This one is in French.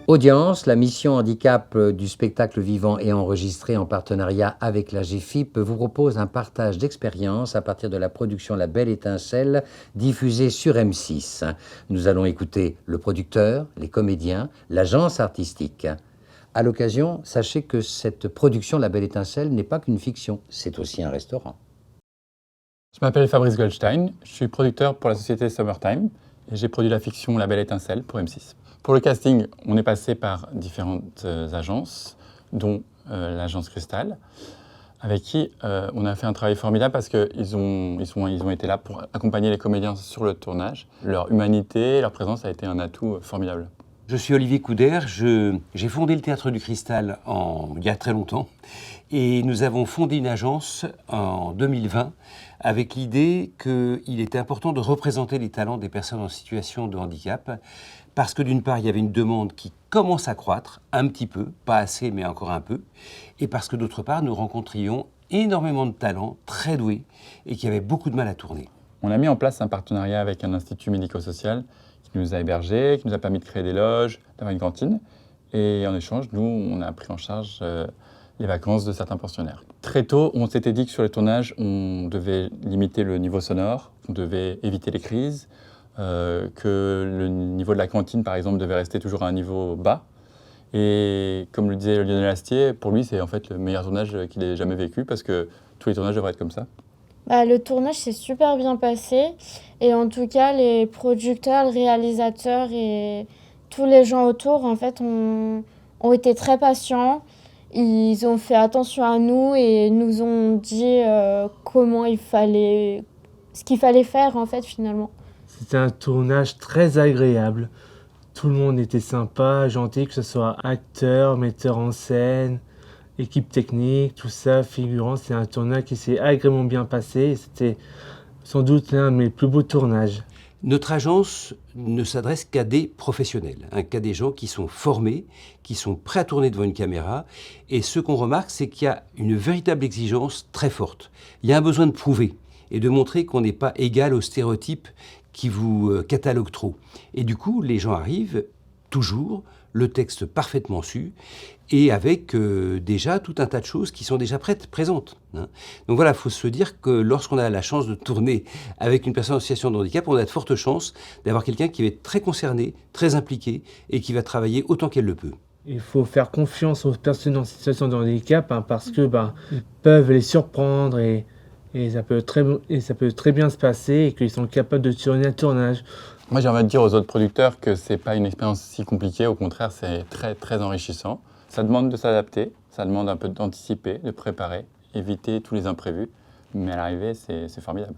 Audience, la mission handicap du spectacle vivant et enregistré en partenariat avec la GFIP vous propose un partage d'expériences à partir de la production La Belle Étincelle diffusée sur M6. Nous allons écouter le producteur, les comédiens, l'agence artistique. À l'occasion, sachez que cette production La Belle Étincelle n'est pas qu'une fiction, c'est aussi un restaurant. Je m'appelle Fabrice Goldstein, je suis producteur pour la société Summertime et j'ai produit la fiction La Belle Étincelle pour M6. Pour le casting, on est passé par différentes agences, dont l'agence Cristal, avec qui on a fait un travail formidable parce qu'ils ont été là pour accompagner les comédiens sur le tournage. Leur humanité, leur présence a été un atout formidable. Je suis Olivier Couder, j'ai fondé le Théâtre du Cristal il y a très longtemps et nous avons fondé une agence en 2020 avec l'idée qu'il était important de représenter les talents des personnes en situation de handicap parce que d'une part, il y avait une demande qui commence à croître, un petit peu, pas assez mais encore un peu, et parce que d'autre part, nous rencontrions énormément de talents très doués et qui avaient beaucoup de mal à tourner. On a mis en place un partenariat avec un institut médico-social qui nous a hébergés, qui nous a permis de créer des loges, d'avoir une cantine. Et en échange, nous, on a pris en charge les vacances de certains pensionnaires. Très tôt, on s'était dit que sur les tournages, on devait limiter le niveau sonore, on devait éviter les crises, que le niveau de la cantine, par exemple, devait rester toujours à un niveau bas. Et comme le disait Lionel Astier, pour lui, c'est en fait le meilleur tournage qu'il ait jamais vécu parce que tous les tournages devraient être comme ça. Le tournage s'est super bien passé et en tout cas les producteurs, le réalisateur et tous les gens autour en fait ont été très patients. Ils ont fait attention à nous et nous ont dit ce qu'il fallait faire en fait finalement. C'était un tournage très agréable. Tout le monde était sympa, gentil, que ce soit acteur, metteur en scène, équipe technique, tout ça, figurant. C'est un tournage qui s'est agréablement bien passé et c'était sans doute l'un de mes plus beaux tournages. Notre agence ne s'adresse qu'à des professionnels, qu'à des gens qui sont formés, qui sont prêts à tourner devant une caméra. Et ce qu'on remarque, c'est qu'il y a une véritable exigence très forte. Il y a un besoin de prouver et de montrer qu'on n'est pas égal aux stéréotypes qui vous cataloguent trop. Et du coup, les gens arrivent toujours, le texte parfaitement su, et avec déjà tout un tas de choses qui sont déjà présentes. Donc voilà, il faut se dire que lorsqu'on a la chance de tourner avec une personne en situation de handicap, on a de fortes chances d'avoir quelqu'un qui va être très concerné, très impliqué, et qui va travailler autant qu'elle le peut. Il faut faire confiance aux personnes en situation de handicap parce que ils peuvent les surprendre et ça peut très bien se passer et qu'ils sont capables de tourner un tournage. Moi, j'ai envie de dire aux autres producteurs que c'est pas une expérience si compliquée. Au contraire, c'est très, très enrichissant. Ça demande de s'adapter, ça demande un peu d'anticiper, de préparer, éviter tous les imprévus. Mais à l'arrivée, c'est formidable.